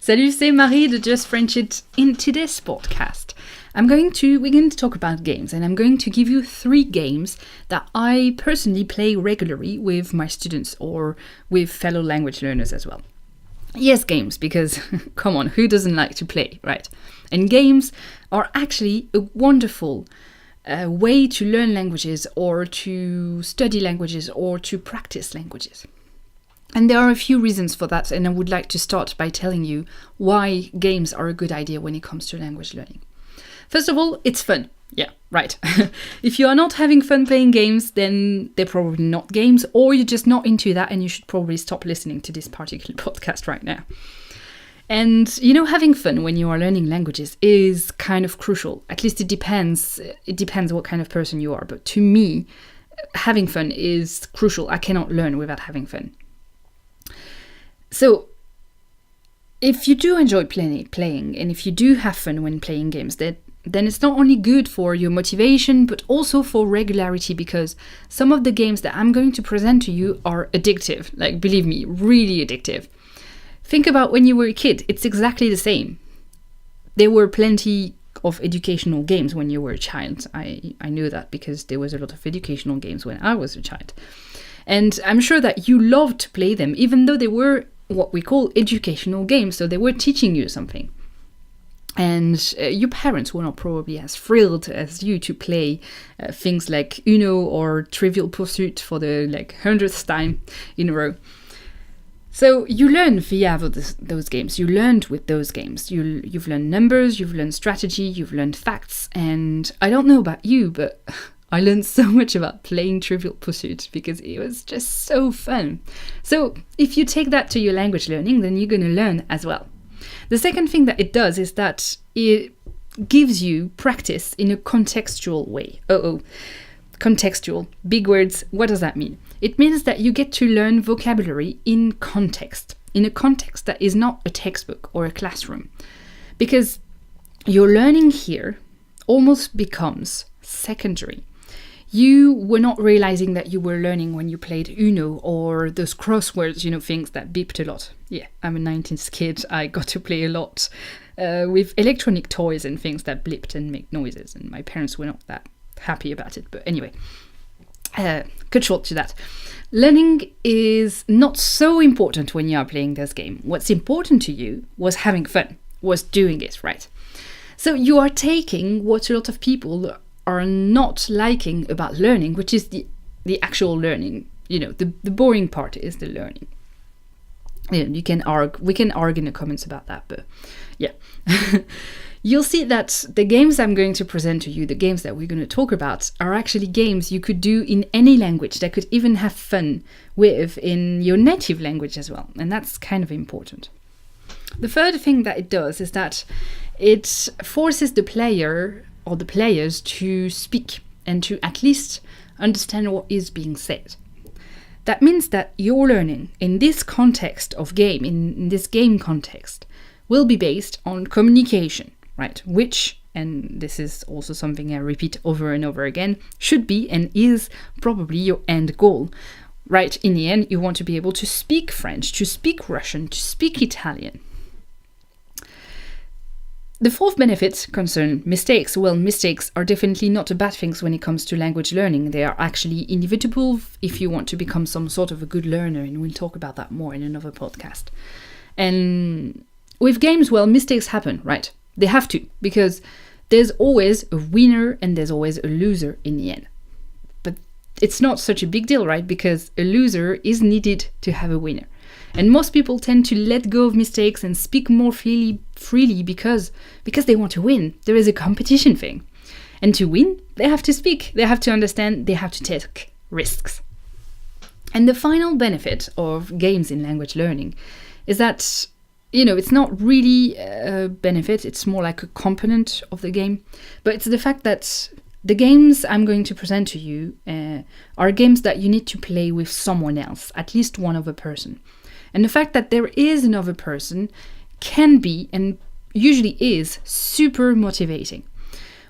Salut, c'est Marie de Just French It. In today's podcast, we're going to talk about games, and I'm going to give you 3 games that I personally play regularly with my students or with fellow language learners as well. Yes, games, because come on, who doesn't like to play, right? And games are actually a wonderful way to learn languages or to study languages or to practice languages. And there are a few reasons for that, and I would like to start by telling you why games are a good idea when it comes to language learning. First of all, it's fun. Yeah, right. If you are not having fun playing games, then they're probably not games, or you're just not into that, and you should probably stop listening to this particular podcast right now. And, having fun when you are learning languages is kind of crucial. At least it depends what kind of person you are. But to me, having fun is crucial. I cannot learn without having fun. So, if you do enjoy playing, and if you do have fun when playing games, then it's not only good for your motivation, but also for regularity, because some of the games that I'm going to present to you are addictive. Like, believe me, really addictive. Think about when you were a kid. It's exactly the same. There were plenty of educational games when you were a child. I know that because there was a lot of educational games when I was a child. And I'm sure that you loved to play them, even though they were what we call educational games, so they were teaching you something. And your parents were not probably as thrilled as you to play things like Uno or Trivial Pursuit for the 100th time in a row. So you learn via those games. You learned with those games. You've learned numbers, you've learned strategy, you've learned facts. And I don't know about you, but I learned so much about playing Trivial Pursuit because it was just so fun. So if you take that to your language learning, then you're going to learn as well. The second thing that it does is that it gives you practice in a contextual way. Contextual. Big words. What does that mean? It means that you get to learn vocabulary in context, in a context that is not a textbook or a classroom. Because your learning here almost becomes secondary. You were not realizing that you were learning when you played Uno or those crosswords, things that beeped a lot. Yeah, I'm a 90s kid. I got to play a lot with electronic toys and things that blipped and make noises. And my parents were not that happy about it. But anyway, cut short to that. Learning is not so important when you are playing this game. What's important to you was having fun, was doing it, right? So you are taking what a lot of people are not liking about learning, which is the actual learning. The boring part is the learning. We can argue in the comments about that, but yeah. You'll see that the games I'm going to present to you, the games that we're going to talk about, are actually games you could do in any language, that could even have fun with in your native language as well. And that's kind of important. The third thing that it does is that it forces the player or the players to speak and to at least understand what is being said. That means that your learning in this context of game, in this game context, will be based on communication, right? Which, and this is also something I repeat over and over again, should be and is probably your end goal. Right, in the end, you want to be able to speak French, to speak Russian, to speak Italian. The fourth benefit concerns mistakes. Well, mistakes are definitely not a bad thing when it comes to language learning. They are actually inevitable if you want to become some sort of a good learner, and we'll talk about that more in another podcast. And with games, well, mistakes happen, right? They have to, because there's always a winner and there's always a loser in the end. But it's not such a big deal, right? Because a loser is needed to have a winner. And most people tend to let go of mistakes and speak more freely because they want to win. There is a competition thing. And to win, they have to speak, they have to understand, they have to take risks. And the final benefit of games in language learning is that, it's not really a benefit, it's more like a component of the game. But it's the fact that the games I'm going to present to you are games that you need to play with someone else, at least one other person. And the fact that there is another person can be, and usually is, super motivating.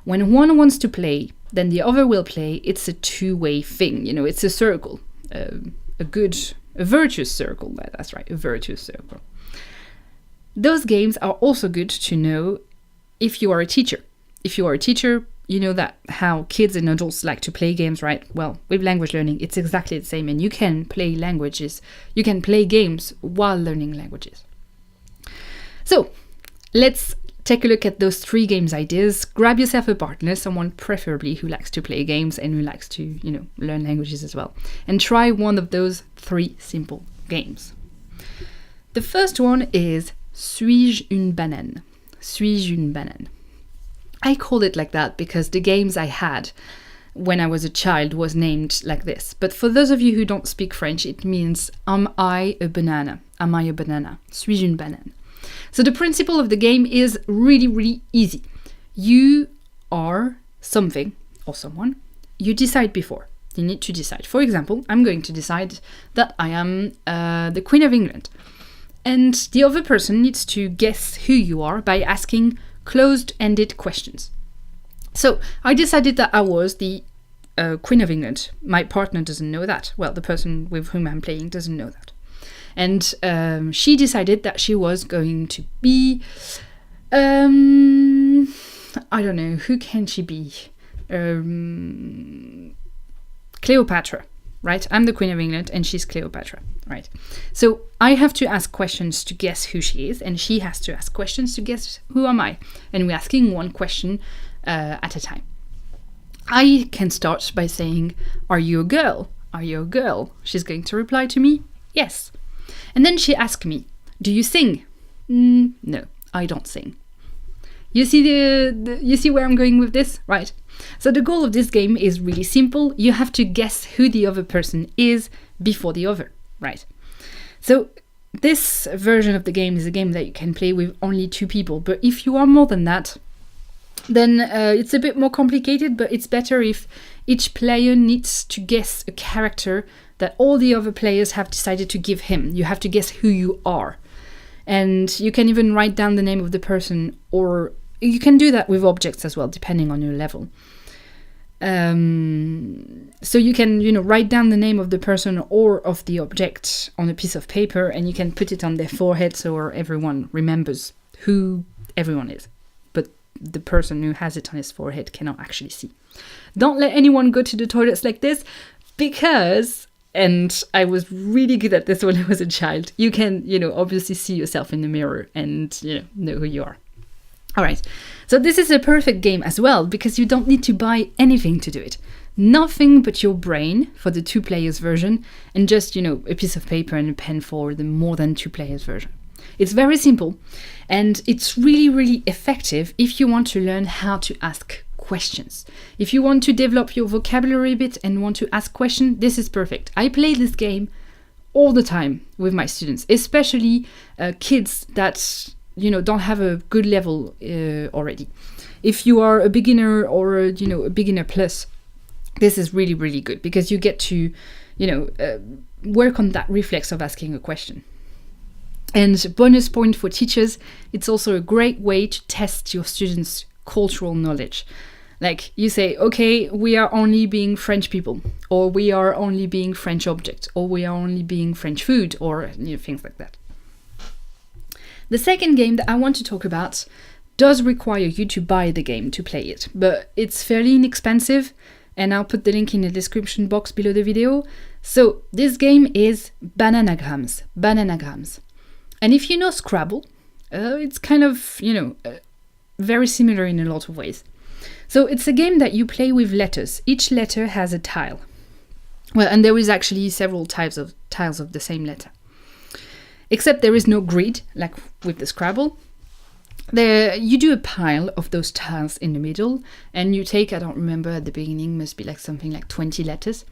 When one wants to play, then the other will play. It's a two-way thing, it's a circle, a virtuous circle, that's right, a virtuous circle. Those games are also good to know if you are a teacher. If you are a teacher, you know that how kids and adults like to play games, right? Well, with language learning, it's exactly the same, and you can play games while learning languages. So, let's take a look at those 3 games ideas. Grab yourself a partner, someone preferably who likes to play games and who likes to, learn languages as well. And try one of those 3 simple games. The first one is Suis-je une banane? Suis-je une banane? I called it like that because the games I had when I was a child was named like this. But for those of you who don't speak French, it means am I a banana? Am I a banana? Suis-je une banane? So the principle of the game is really, really easy. You are something or someone. You decide before. You need to decide. For example, I'm going to decide that I am the Queen of England. And the other person needs to guess who you are by asking closed-ended questions. So I decided that I was the Queen of England. My partner doesn't know that. Well, the person with whom I'm playing doesn't know that. And she decided that she was going to be, I don't know, who can she be? Cleopatra, right? I'm the Queen of England and she's Cleopatra, right? So I have to ask questions to guess who she is, and she has to ask questions to guess who am I. And we're asking one question at a time. I can start by saying, are you a girl? Are you a girl? She's going to reply to me, yes. And then she asked me, do you sing? No, I don't sing. You see you see where I'm going with this, right? So the goal of this game is really simple. You have to guess who the other person is before the other, right? So this version of the game is a game that you can play with only 2 people. But if you are more than that, then it's a bit more complicated, but it's better if each player needs to guess a character that all the other players have decided to give him. You have to guess who you are. And you can even write down the name of the person, or you can do that with objects as well, depending on your level. So you can, write down the name of the person or of the object on a piece of paper, and you can put it on their forehead so everyone remembers who everyone is. But the person who has it on his forehead cannot actually see. Don't let anyone go to the toilets like this, because, and I was really good at this when I was a child, you can, obviously see yourself in the mirror and, know who you are. All right, so this is a perfect game as well, because you don't need to buy anything to do it. Nothing but your brain for the 2 players version, and just, a piece of paper and a pen for the more than 2 players version. It's very simple, and it's really, really effective if you want to learn how to ask questions. If you want to develop your vocabulary a bit and want to ask questions, this is perfect. I play this game all the time with my students, especially kids that don't have a good level already. If you are a beginner or a beginner plus, this is really, really good, because you get to work on that reflex of asking a question. And bonus point for teachers, it's also a great way to test your students' cultural knowledge. Like you say, okay, we are only being French people, or we are only being French objects, or we are only being French food, or things like that. The second game that I want to talk about does require you to buy the game to play it, but it's fairly inexpensive, and I'll put the link in the description box below the video. So this game is Bananagrams. Bananagrams. And if you know Scrabble, it's kind of, very similar in a lot of ways. So it's a game that you play with letters. Each letter has a tile. Well, and there is actually several types of tiles of the same letter. Except there is no grid, like with the Scrabble. There, you do a pile of those tiles in the middle, and you take, I don't remember, at the beginning, must be like something like 20 letters.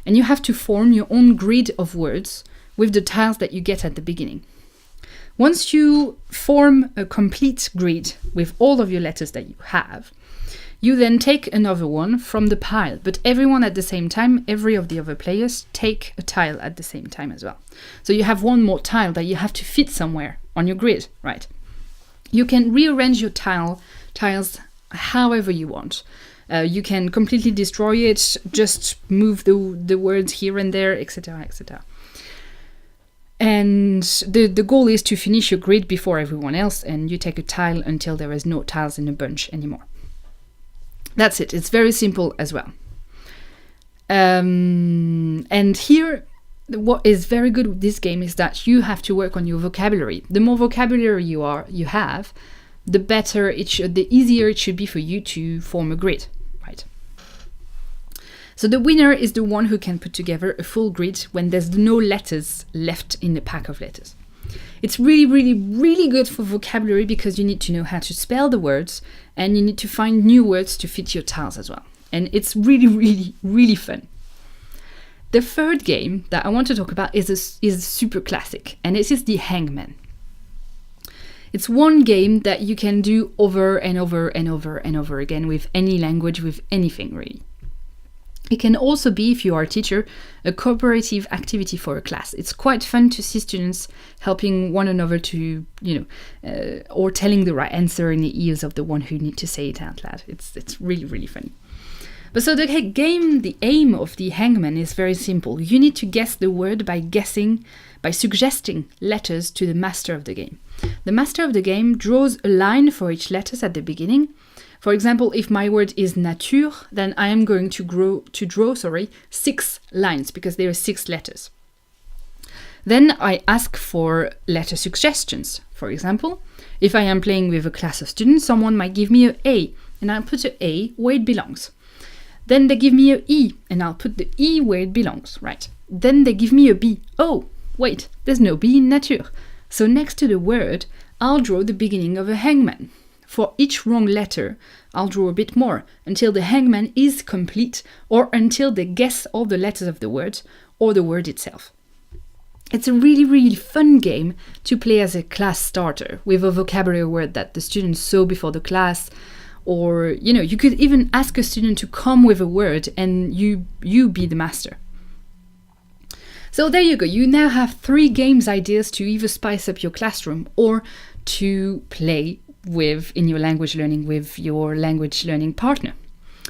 And you have to form your own grid of words with the tiles that you get at the beginning. Once you form a complete grid with all of your letters that you have, you then take another one from the pile, but everyone at the same time, every of the other players take a tile at the same time as well. So you have one more tile that you have to fit somewhere on your grid, right? You can rearrange your tiles however you want. You can completely destroy it, just move the words here and there, etc., etc. And the goal is to finish your grid before everyone else, and you take a tile until there is no tiles in a bunch anymore. That's it. It's very simple as well. And here, what is very good with this game is that you have to work on your vocabulary. The more vocabulary you have, the better the easier it should be for you to form a grid, right? So the winner is the one who can put together a full grid when there's no letters left in the pack of letters. It's really, really, really good for vocabulary because you need to know how to spell the words and you need to find new words to fit your tiles as well. And it's really, really, really fun. The third game that I want to talk about is a super classic, and it is the Hangman. It's one game that you can do over and over and over and over again with any language, with anything really. It can also be, if you are a teacher, a cooperative activity for a class. It's quite fun to see students helping one another to, or telling the right answer in the ears of the one who need to say it out loud. It's really, really funny. But so the aim of the Hangman is very simple. You need to guess the word by suggesting letters to the master of the game. The master of the game draws a line for each letter at the beginning. For example, if my word is nature, then I am going to draw 6 lines because there are 6 letters. Then I ask for letter suggestions. For example, if I am playing with a class of students, someone might give me an A, and I'll put an A where it belongs. Then they give me an E, and I'll put the E where it belongs, right? Then they give me a B. Oh, wait, there's no B in nature. So next to the word, I'll draw the beginning of a hangman. For each wrong letter, I'll draw a bit more until the hangman is complete or until they guess all the letters of the word or the word itself. It's a really, really fun game to play as a class starter with a vocabulary word that the students saw before the class. Or, you could even ask a student to come with a word and you be the master. So there you go. You now have 3 games ideas to either spice up your classroom or to play with in your language learning with your language learning partner.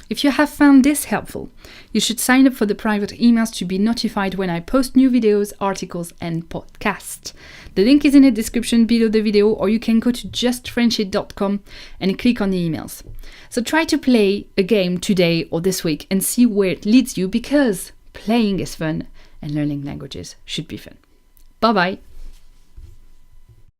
If you have found this helpful, you should sign up for the private emails to be notified when I post new videos, articles, and podcasts. The link is in the description below the video, or you can go to justfrenchit.com and click on the emails. So try to play a game today or this week and see where it leads you, because playing is fun and learning languages should be fun. Bye bye!